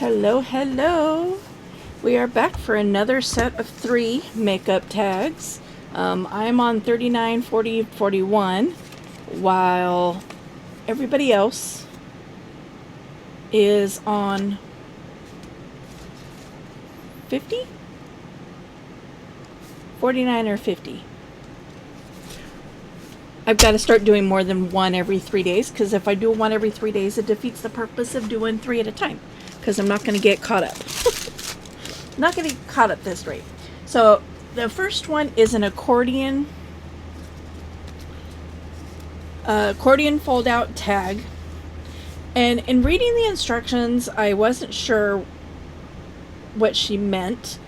Hello, hello. We are back for another set of 3 makeup tags. I'm on 39, 40, 41, while everybody else is on 50? 49 or 50. I've got to start doing more than one every 3 days, because if I do one every 3 days, it defeats the purpose of doing 3 at a time, because I'm not going to get caught up. Not going to get caught up this rate. So the first one is an accordion fold out tag. And in reading the instructions, I wasn't sure what she meant.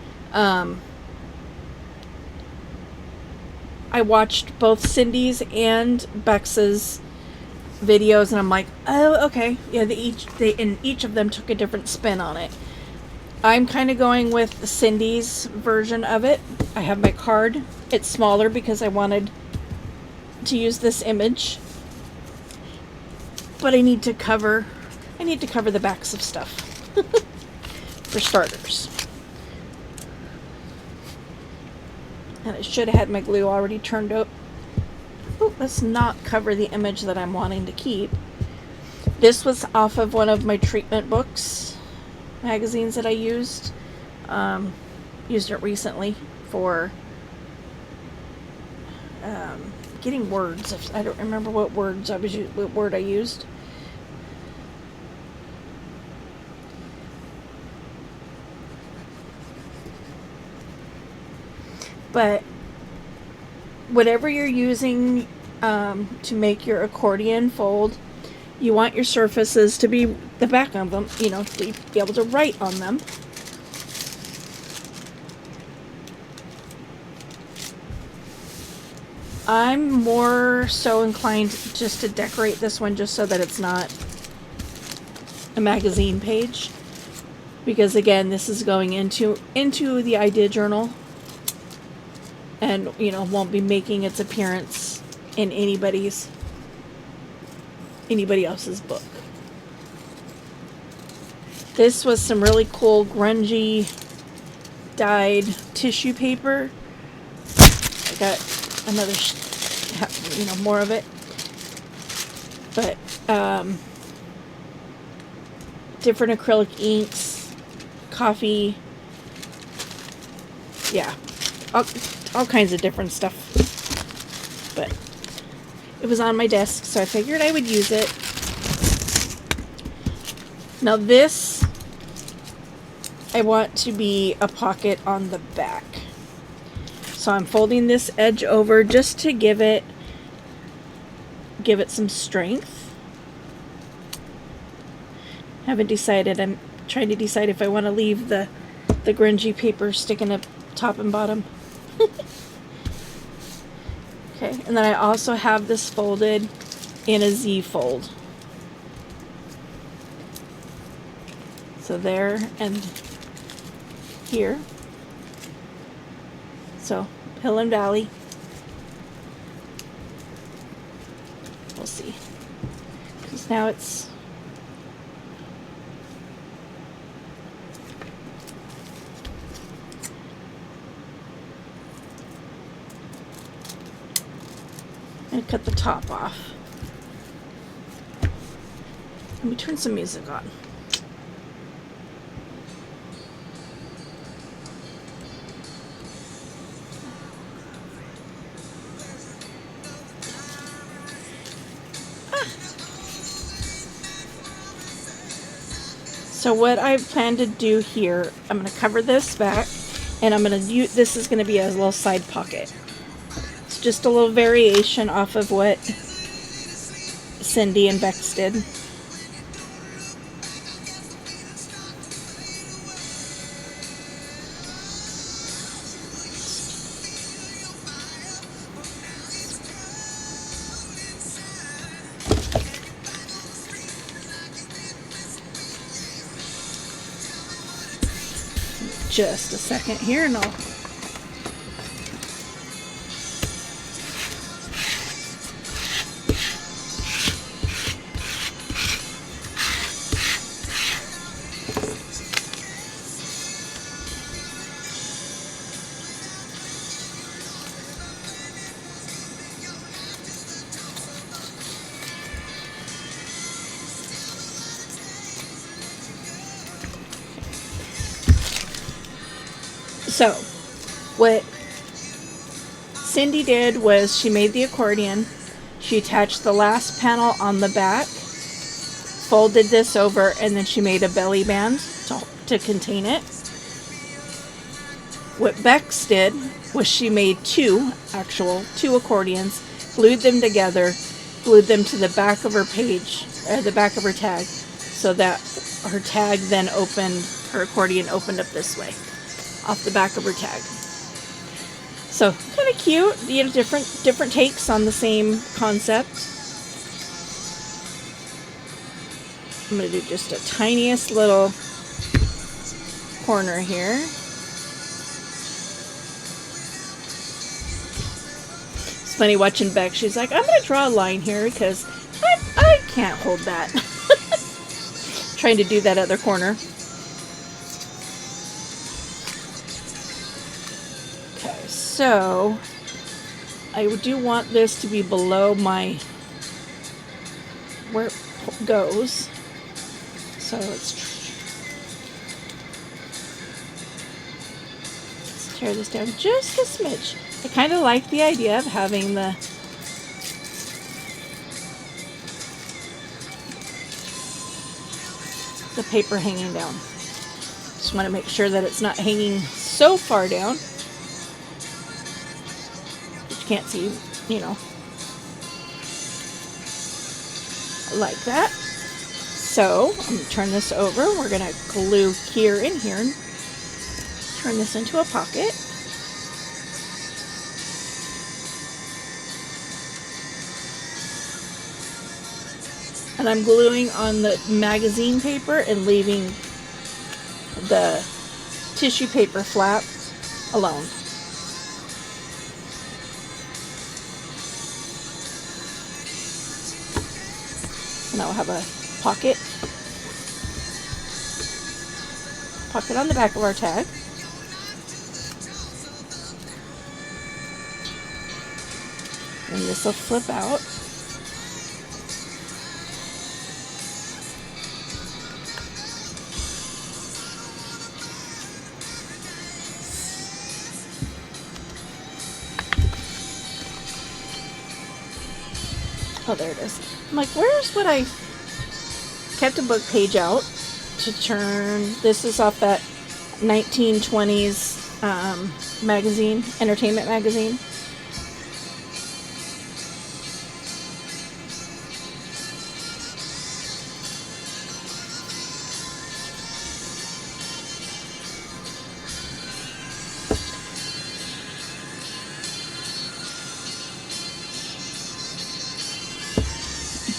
I watched both Cindy's and Bex's videos, and I'm like, oh, okay. Yeah, each of them took a different spin on it. I'm kind of going with Cindy's version of it. I have my card. It's smaller because I wanted to use this image. But I need to cover the backs of stuff. For starters. And it should have had my glue already turned up. Oh, let's not cover the image that I'm wanting to keep. This was off of one of my treatment books, magazines that I used. Used it recently for getting words. I don't remember what word I used. But whatever you're using to make your accordion fold, you want your surfaces to be the back of them, to be able to write on them. I'm more so inclined just to decorate this one just so that it's not a magazine page. Because again, this is going into the idea journal. And, won't be making its appearance in anybody else's book. This was some really cool grungy dyed tissue paper. I got another, more of it. But, different acrylic inks, coffee, yeah. All kinds of different stuff. But it was on my desk, so I figured I would use it. Now this, I want to be a pocket on the back. So I'm folding this edge over just to give it some strength. Haven't decided. I'm trying to decide if I want to leave the grungy paper sticking up top and bottom. Okay, and then I also have this folded in a Z fold. So there and here. So Hill and Valley. We'll see. Because now it's and cut the top off. Let me turn some music on. So what I plan to do here, I'm going to cover this back, and I'm going to use, this is going to be a little side pocket. Just a little variation off of what Cindy and Bex did. Just a second here and I'll So, what Cindy did was she made the accordion. She attached the last panel on the back, folded this over, and then she made a belly band to contain it. What Bex did was she made two accordions, glued them together, glued them to the back of her page, the back of her tag, so that her tag then opened, her accordion opened up this way, off the back of her tag. So kind of cute, you know, different takes on the same concept. I'm going to do just a tiniest little corner here. It's funny watching Beck. She's like, I'm going to draw a line here because I can't hold that. Trying to do that other corner. Okay, so I do want this to be below my, where it goes. So let's tear this down just a smidge. I kind of like the idea of having the paper hanging down. Just want to make sure that it's not hanging so far down that you can't see, you know, like that. So I'm going to turn this over. We're going to glue here and here and turn this into a pocket. And I'm gluing on the magazine paper and leaving the tissue paper flap alone. So now we'll have a pocket on the back of our tag. And this will flip out. Oh, there it is. I'm like, where's what I kept a book page out to turn. This is off that 1920s magazine, entertainment magazine.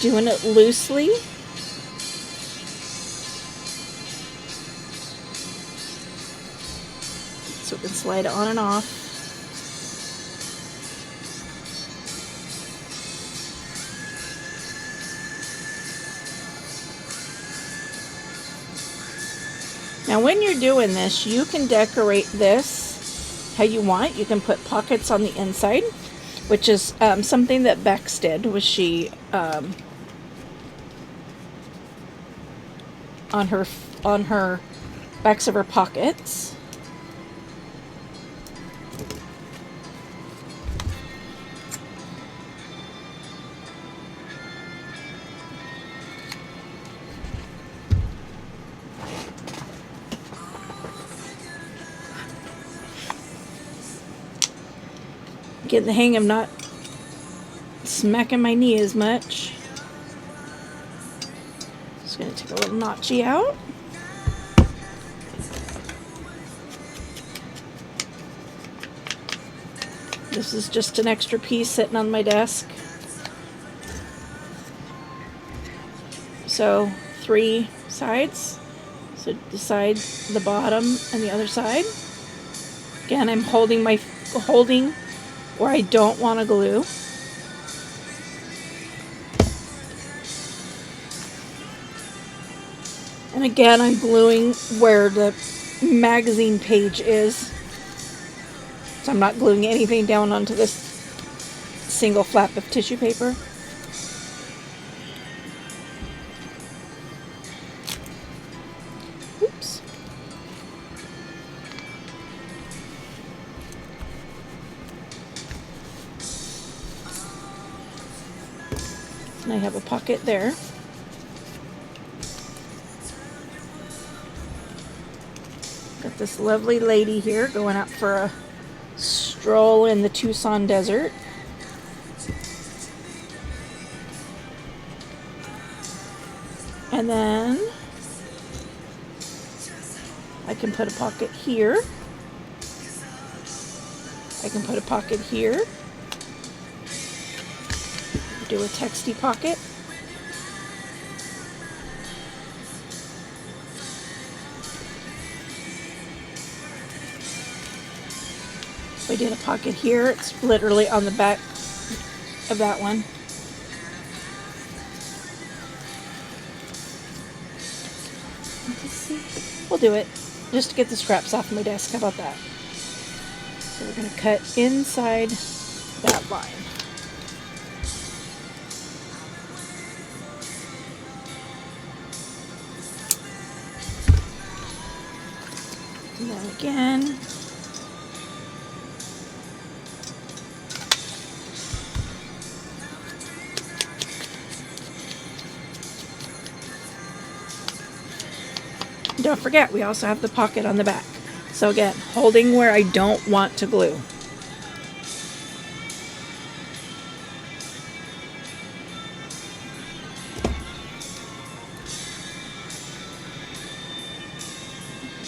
Doing it loosely. So we can slide it on and off. Now when you're doing this, you can decorate this how you want. You can put pockets on the inside, which is something that Bex did, was she on her backs of her pockets. Getting the hang of not smacking my knee as much. Just going to take a little notchy out. This is just an extra piece sitting on my desk. So 3 sides. So the side, the bottom, and the other side. Again, I'm holding where I don't want to glue. And again, I'm gluing where the magazine page is. So I'm not gluing anything down onto this single flap of tissue paper. Oops. I have a pocket there. Got this lovely lady here going out for a stroll in the Tucson desert. And then I can put a pocket here. I can put a pocket here. Do a texty pocket. If I did a pocket here, it's literally on the back of that one. We'll do it just to get the scraps off my desk. How about that? So we're going to cut inside that line. And then again, don't forget, we also have the pocket on the back. So again, holding where I don't want to glue.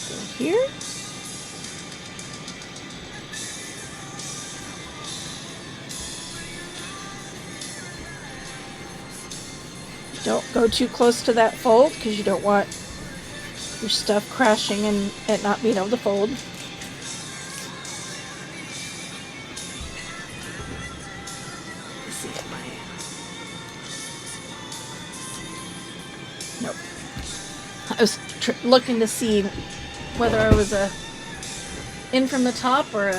Go here. Don't go too close to that fold because you don't want your stuff crashing and it not being able to fold. Let's see if nope. I was looking to see whether I was in from the top or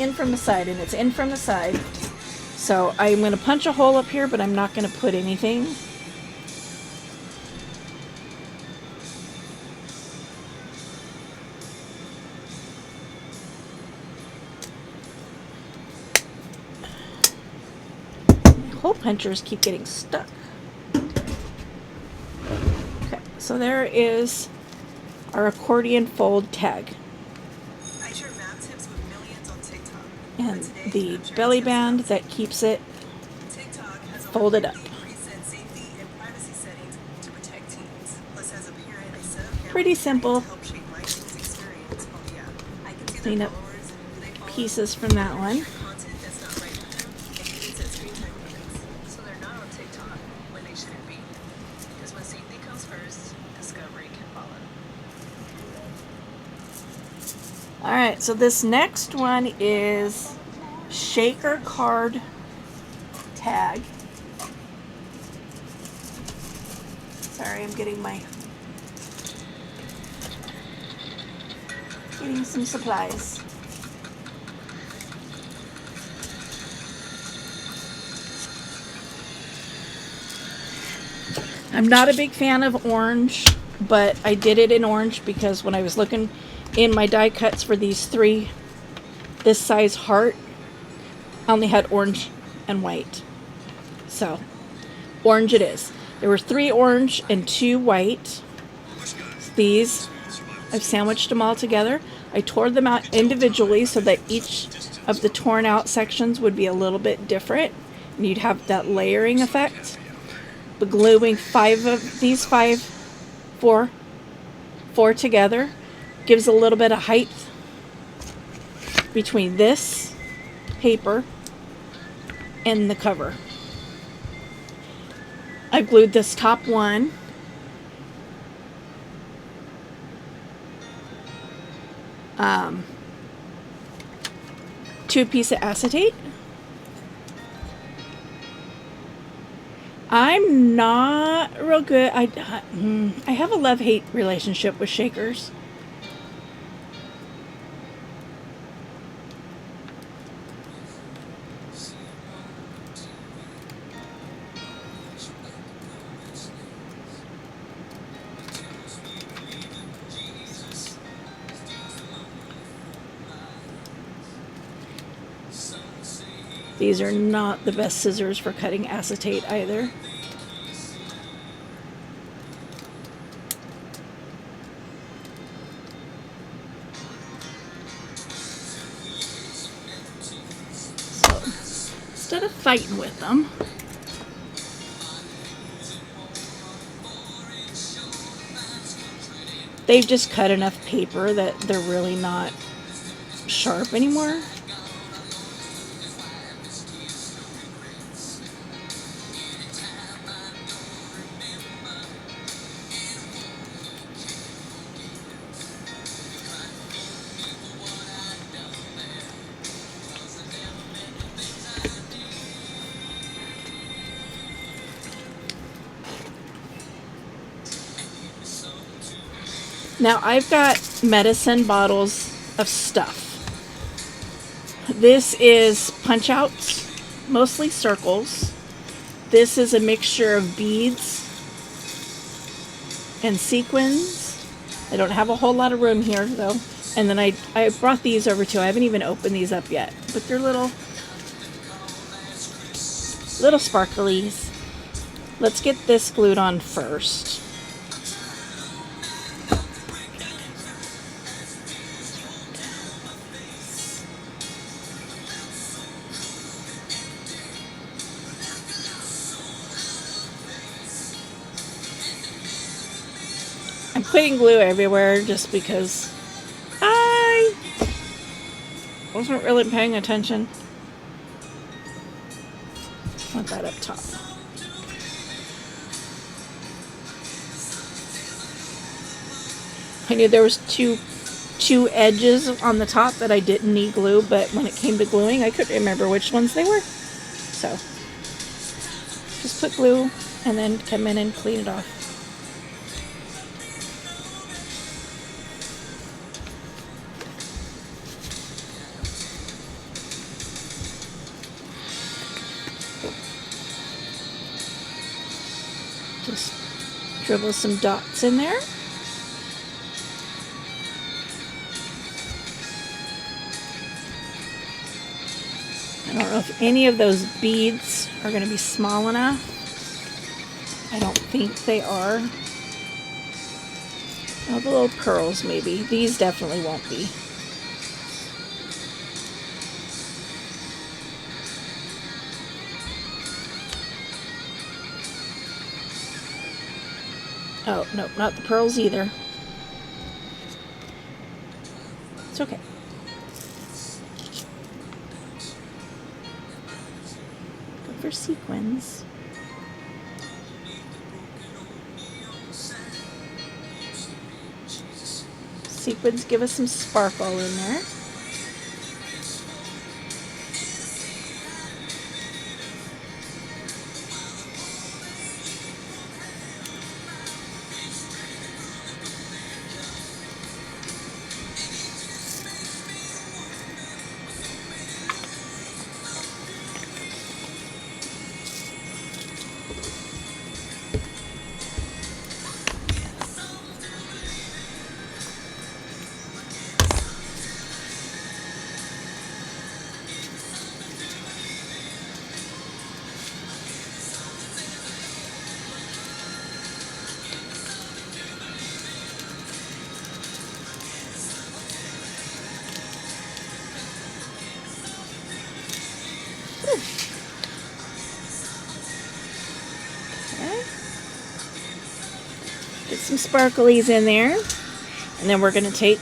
in from the side, and it's in from the side. So I'm going to punch a hole up here, but I'm not going to put anything. Hole punchers keep getting stuck. Okay, so there is our accordion fold tag. I share map tips with millions on TikTok. And the belly band that keeps it folded up. Preset safety and privacy settings to protect teens. Plus has a parent and set of Pretty simple. to help shape my teens' experience. Oh yeah, I can see Clean their up followers, who they follow, pieces from that one. content that's not right for them, and even set screen time limits. So they're not on TikTok when they shouldn't be. Because when safety comes first, discovery can follow. Alright, so this next one is shaker card tag. Sorry, I'm getting some supplies. I'm not a big fan of orange, but I did it in orange because when I was looking in my die cuts for these three this size heart, I only had orange and white. So, orange it is. There were 3 orange and 2 white. These, I've sandwiched them all together. I tore them out individually so that each of the torn out sections would be a little bit different. And you'd have that layering effect. But gluing 4 together gives a little bit of height between this paper and the cover. I glued this top one to a piece of acetate. I'm not real good. I have a love-hate relationship with shakers. These are not the best scissors for cutting acetate either. So instead of fighting with them, they've just cut enough paper that they're really not sharp anymore. Now I've got medicine bottles of stuff. This is punch outs, mostly circles. This is a mixture of beads and sequins. I don't have a whole lot of room here though. And then I brought these over too. I haven't even opened these up yet, but they're little sparklies. Let's get this glued on first. I'm putting glue everywhere just because I wasn't really paying attention. Want that up top. I knew there was two edges on the top that I didn't need glue, but when it came to gluing, I couldn't remember which ones they were. So just put glue and then come in and clean it off. Just dribble some dots in there. I don't know if any of those beads are going to be small enough. I don't think they are. Oh, the little pearls maybe. These definitely won't be. Oh, no, not the pearls either. It's okay. Go for sequins. Sequins give us some sparkle in there. Get some sparklies in there, and then we're going to take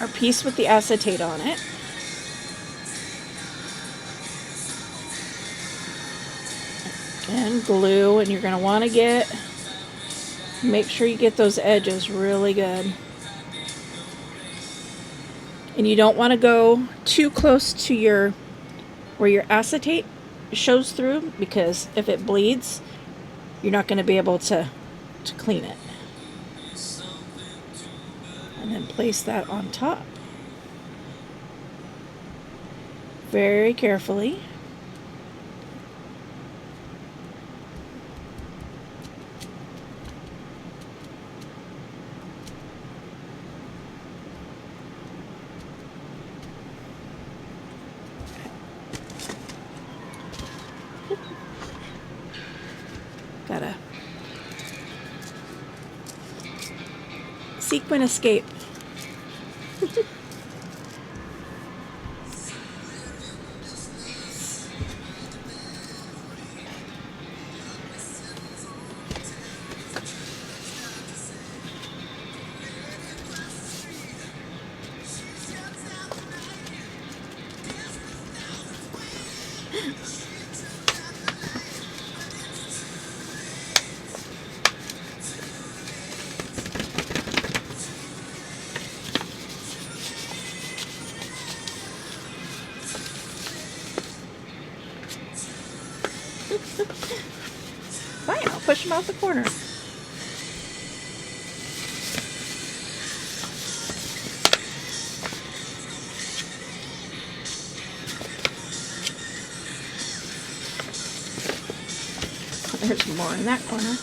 our piece with the acetate on it. And glue, and you're going to want to make sure you get those edges really good. And you don't want to go too close to where your acetate shows through, because if it bleeds, you're not going to be able to clean it. And then place that on top. Very carefully. sequin escape. Fine, I'll push him out the corner. There's more in that corner.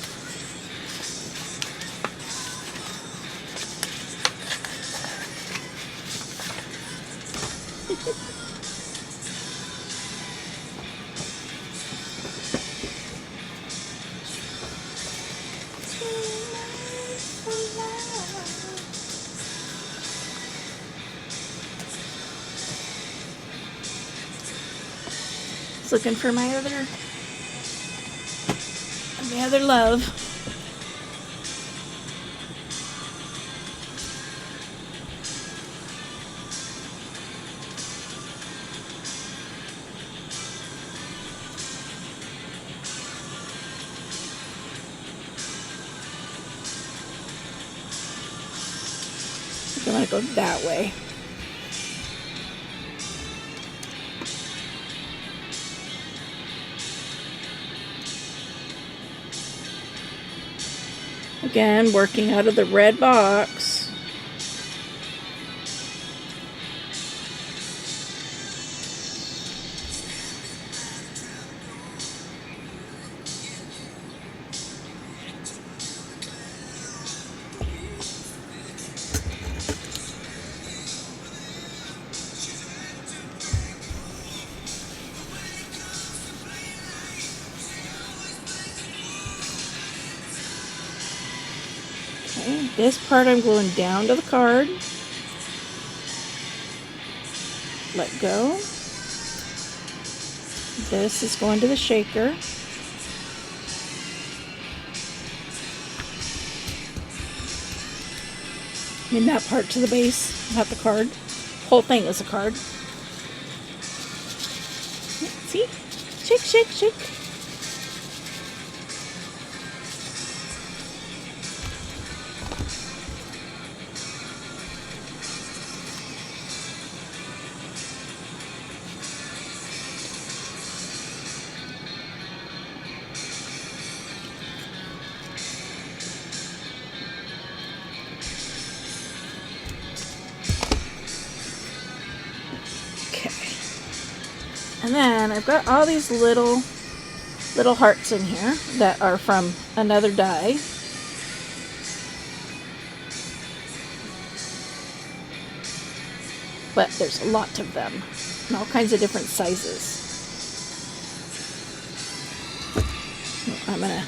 Looking for my other love. I'm gonna go that way. Again, working out of the red box. Okay, this part I'm gluing down to the card. Let go. This is going to the shaker. I mean that part to the base, not the card. Whole thing is a card. See? Shake, shake, shake. And then I've got all these little hearts in here that are from another die. But there's a lot of them in all kinds of different sizes. So I'm gonna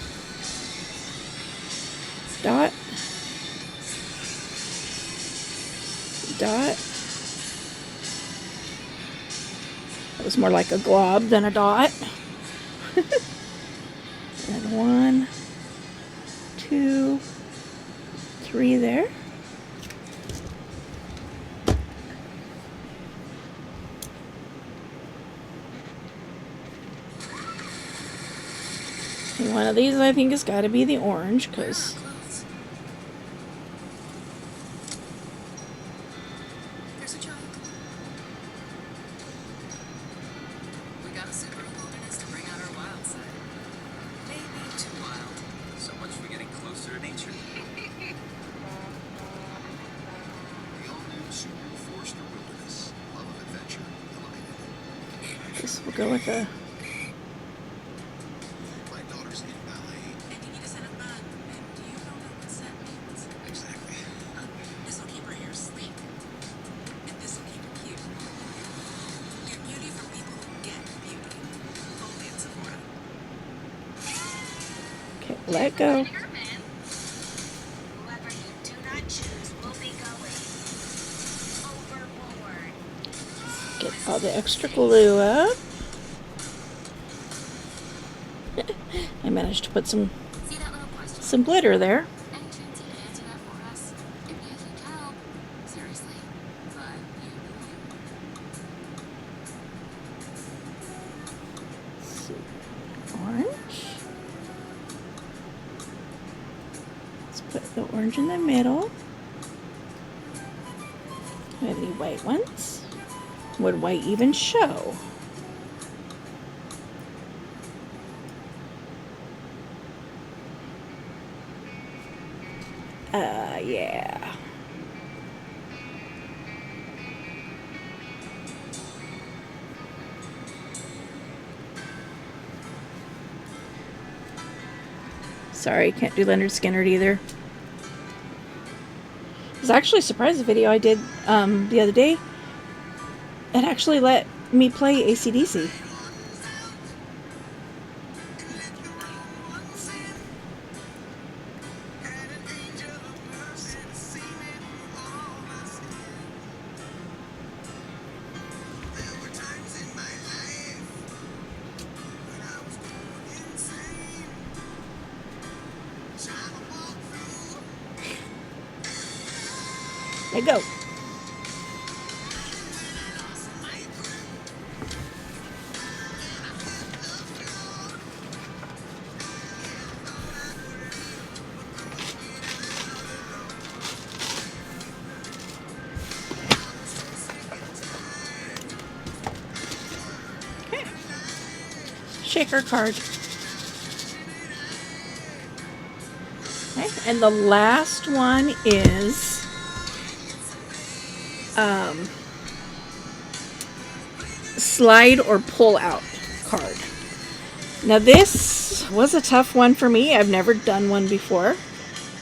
dot, dot. It was more like a glob than a dot. And 1, 2, 3 there. And one of these I think has got to be the orange because this will go with the let go. Whoever you do not choose all the extra glue up. I managed to put some glitter there. Any chance you can answer that for us? If yes, you can help. Seriously. But Orange. Let's put the orange in the middle. Do we have any white ones? Would white even show? Yeah. Sorry, can't do Leonard Skinner either. I was actually surprised the video I did the other day. It actually let me play AC/DC. There you go. Okay. Shaker card. Okay, and the last one is slide or pull out card. Now this was a tough one for me. I've never done one before.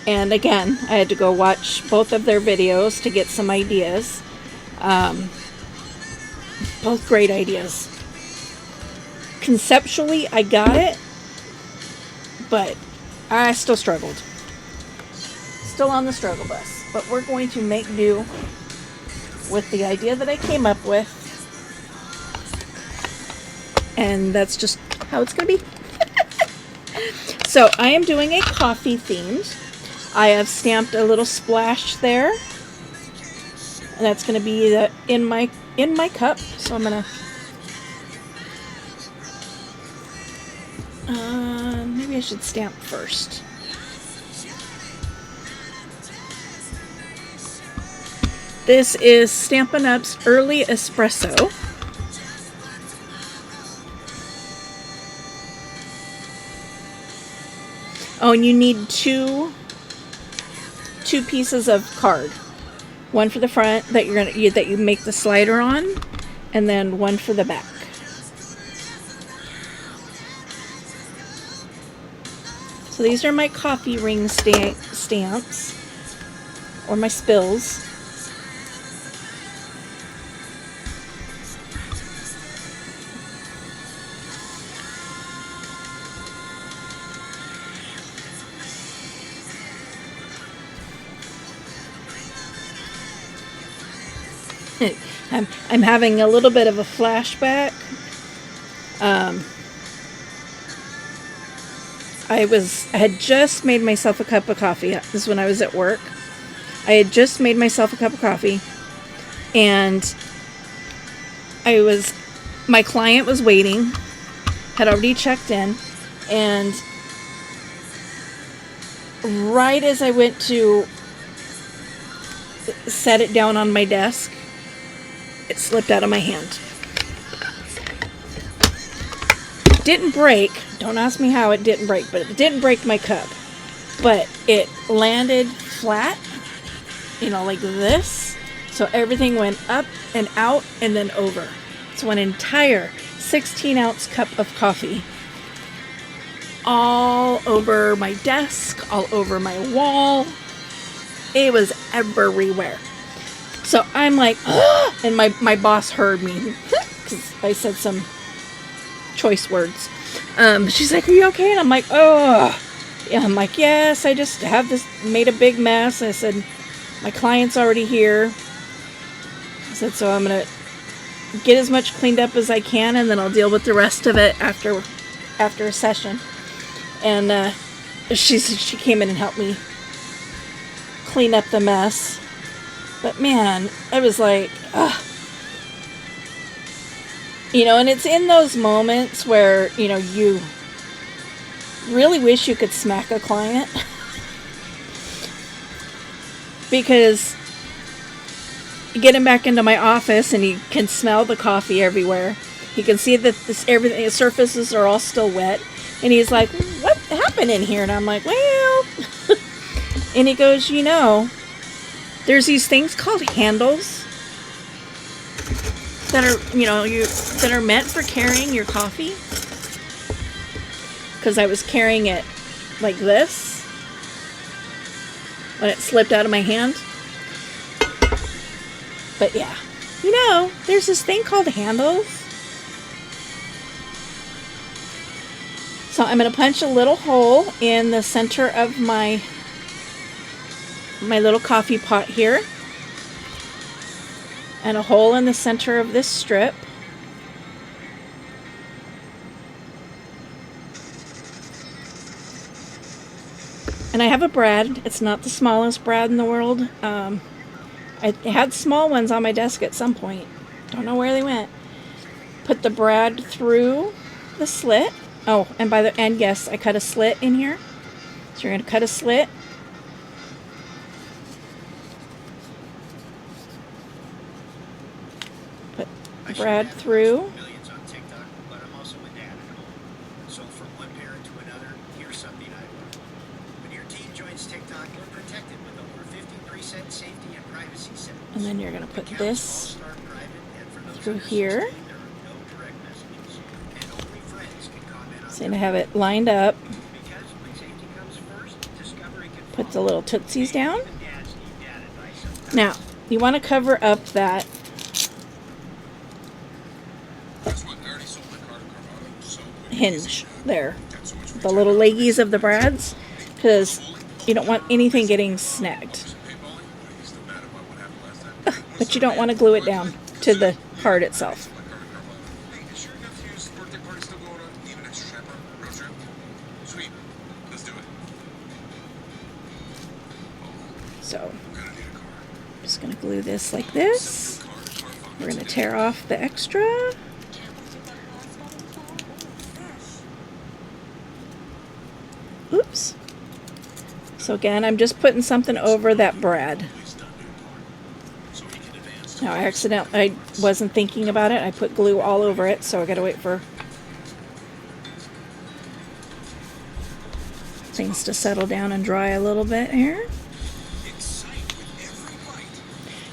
And again, I had to go watch both of their videos to get some ideas. Both great ideas. Conceptually, I got it, but I still struggled. Still on the struggle bus. But we're going to make do with the idea that I came up with. And that's just how it's going to be. So I am doing a coffee themed. I have stamped a little splash there. And that's going to be the, in my cup. So I'm going to... maybe I should stamp first. This is Stampin' Up's Early Espresso. Oh, and you need two pieces of card. One for the front that that you make the slider on, and then one for the back. So these are my coffee ring stamps, or my spills. I'm having a little bit of a flashback. I had just made myself a cup of coffee. This is when I was at work. I had just made myself a cup of coffee, and my client was waiting, had already checked in, and right as I went to set it down on my desk, it slipped out of my hand. It didn't break. Don't ask me how it didn't break, but it didn't break my cup. But it landed flat, like this. So everything went up and out and then over. So an entire 16-ounce cup of coffee all over my desk, all over my wall. It was everywhere. So I'm like, oh! And my boss heard me because I said some choice words. She's like, "Are you okay?" And I'm like, "Oh, yeah." I'm like, "Yes, I just have made a big mess." I said, "My client's already here." I said, "So I'm gonna get as much cleaned up as I can, and then I'll deal with the rest of it after a session. And she came in and helped me clean up the mess. But man, I was like, ugh. You know, and it's in those moments where, you know, you really wish you could smack a client. Because you get him back into my office and he can smell the coffee everywhere. He can see that everything, the surfaces are all still wet. And he's like, what happened in here? And I'm like, well. And he goes, you know, there's these things called handles that are, you know, that are meant for carrying your coffee. Because I was carrying it like this when it slipped out of my hand. But yeah, you know, there's this thing called handles. So I'm going to punch a little hole in the center of my little coffee pot here. And a hole in the center of this strip. And I have a brad. It's not the smallest brad in the world. I had small ones on my desk at some point. Don't know where they went. Put the brad through the slit. Oh, and by the end, yes, I cut a slit in here. So you're going to cut a slit. Put the brad through. Millions on TikTok, but I'm also a dad at home. So from one parent to another, here's something I learned. When your teen joins TikTok, you're protected with over 50 preset safety and privacy settings. And then you're going to put this Start private, and for those through under here. 16, there are no direct messages, and only friends can comment on So I'm going to have it lined up. because when safety comes first, discovery can Put the little tootsies down. Even dads need dad advice sometimes. Now, you want to cover up that hinge there. The little leggies of the brads. Because you don't want anything getting snagged. But you don't want to glue it down to the part itself. So, I'm just going to glue this like this. We're going to tear off the extra. Oops. So again, I'm just putting something over that brad. Now I wasn't thinking about it. I put glue all over it, so I gotta wait for things to settle down and dry a little bit here.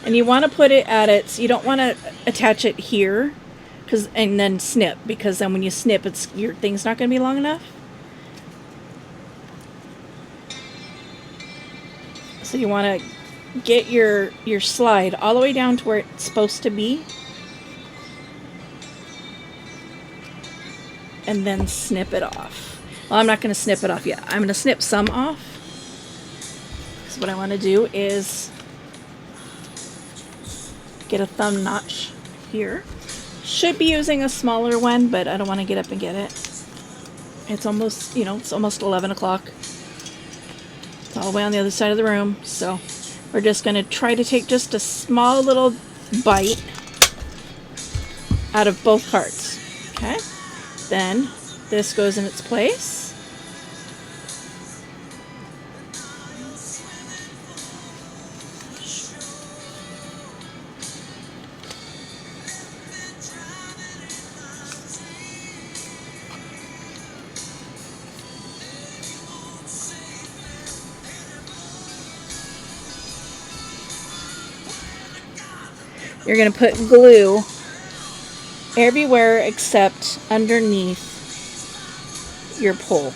And you want to put it at its, you don't want to attach it here, and then snip, because then when you snip, your thing's not going to be long enough. So you want to get your slide all the way down to where it's supposed to be. And then snip it off. Well, I'm not going to snip it off yet. I'm going to snip some off. So what I want to do is get a thumb notch here. Should be using a smaller one, but I don't want to get up and get it. It's almost, it's almost 11 o'clock. It's all the way on the other side of the room. So we're just going to try to take just a small little bite out of both parts. Okay? Then this goes in its place. You're going to put glue everywhere except underneath your pole.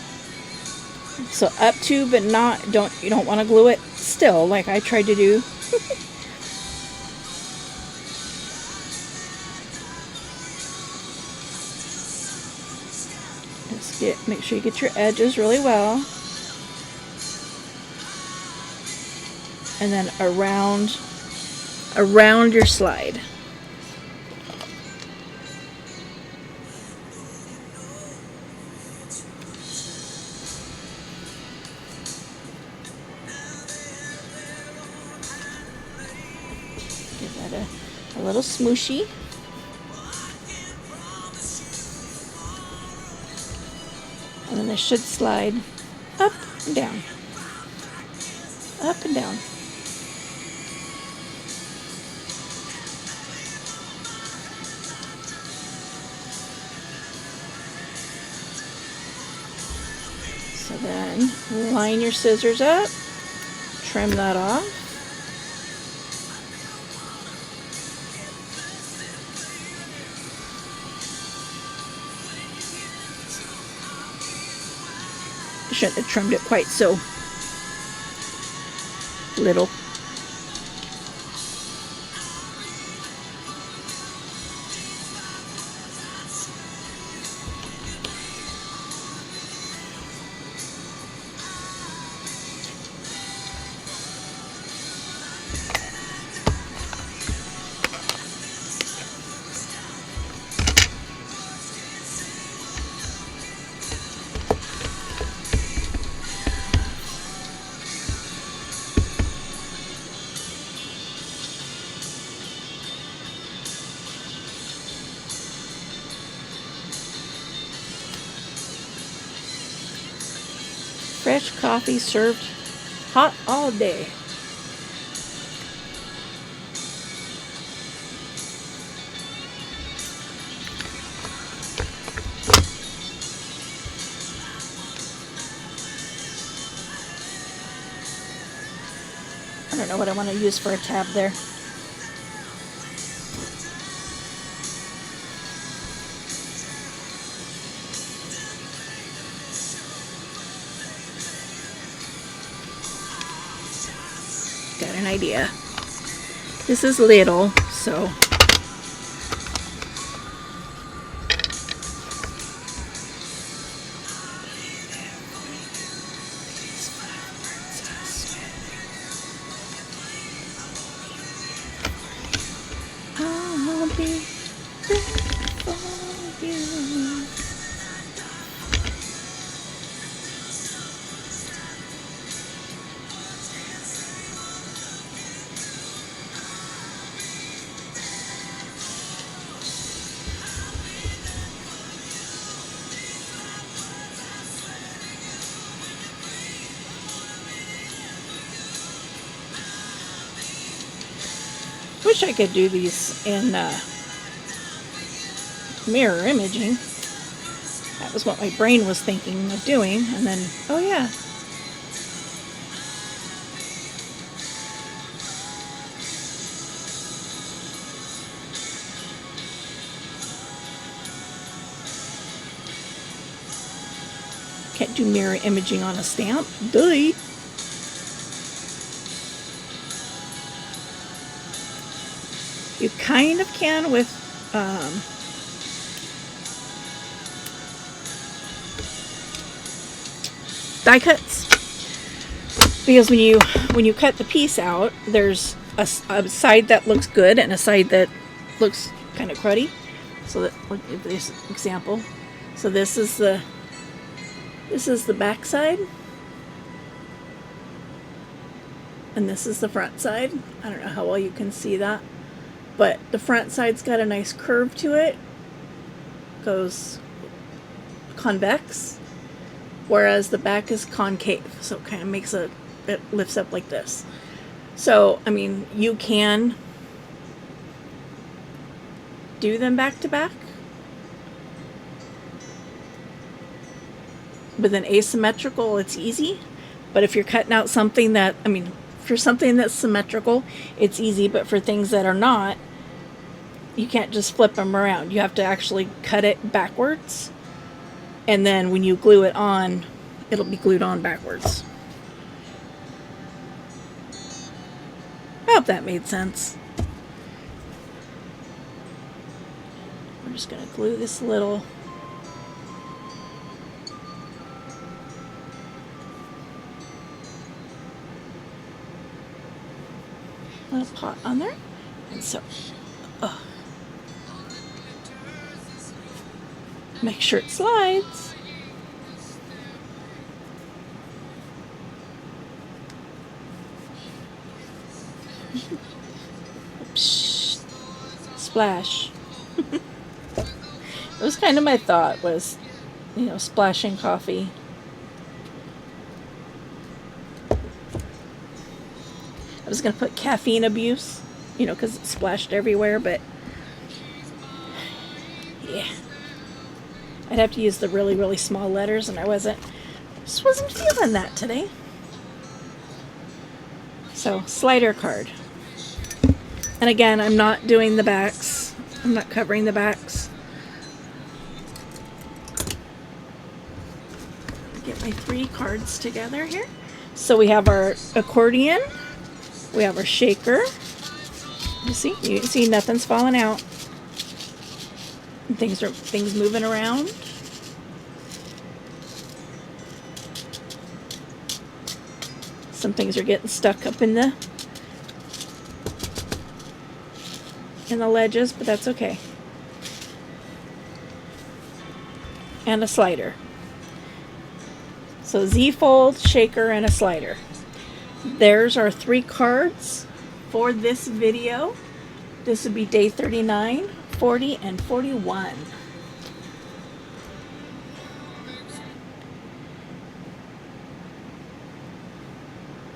So up to, but you don't want to glue it still like I tried to do. Just make sure you get your edges really well. And then around your slide. Got a little smooshy. And then this should slide up and down. Up and down. So then line your scissors up, trim that off. I shouldn't have trimmed it quite so little. Fresh coffee served hot all day. I don't know what I want to use for a tab there. Got an idea. This is little, so I'll be there for you. Wish I could do these in mirror imaging. That was what my brain was thinking of doing, and then, oh yeah. Can't do mirror imaging on a stamp. Duh. You kind of can with die cuts, because when you cut the piece out, there's a side that looks good and a side that looks kind of cruddy. So that, look at this example. So this is the back side, and this is the front side. I don't know how well you can see that. But the front side's got a nice curve to it, goes convex, whereas the back is concave, so it kind of makes it lifts up like this. So, I mean, you can do them back to back, but then asymmetrical, it's easy. But if you're cutting out something that, I mean, for something that's symmetrical, it's easy, but for things that are not, you can't just flip them around. You have to actually cut it backwards, and then when you glue it on, it'll be glued on backwards. I hope that made sense. We're just going to glue this little pot on there, and so make sure it slides. Oops. splash. It was kind of my thought was, splashing coffee. I was going to put caffeine abuse, because it splashed everywhere, but yeah. I'd have to use the really, really small letters, and I just wasn't feeling that today. So, slider card. And again, I'm not doing the backs. I'm not covering the backs. Get my 3 cards together here. So we have our accordion. We have our shaker. You can see nothing's falling out. And things moving around. Some things are getting stuck up in the ledges, but that's okay. And a slider. So Z-fold, shaker, and a slider. There's our 3 cards for this video. This would be day 39, 40, and 41.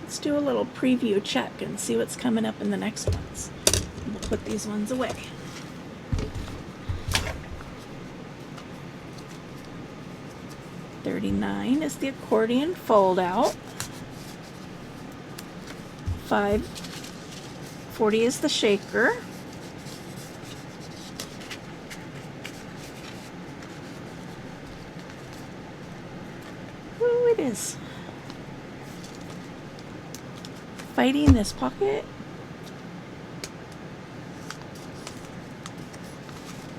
Let's do a little preview check and see what's coming up in the next ones. We'll put these ones away. $39 is the accordion fold out. $5.40 is the shaker. Ooh, it is. Fighting this pocket.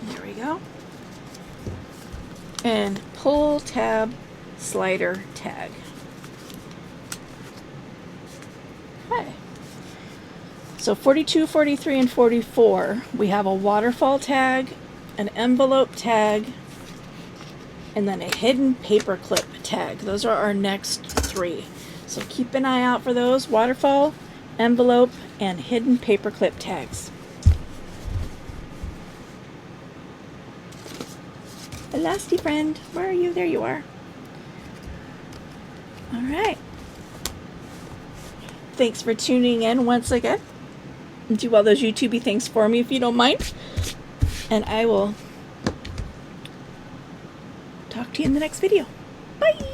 There we go. And pull, tab, slider, tag. Okay. So 42, 43, and 44, we have a waterfall tag, an envelope tag, and then a hidden paperclip tag. Those are our next 3. So keep an eye out for those: waterfall, envelope, and hidden paperclip tags. Elasty friend, where are you? There you are. All right. Thanks for tuning in once again. Do all those YouTubey things for me if you don't mind. And I will talk to you in the next video. Bye!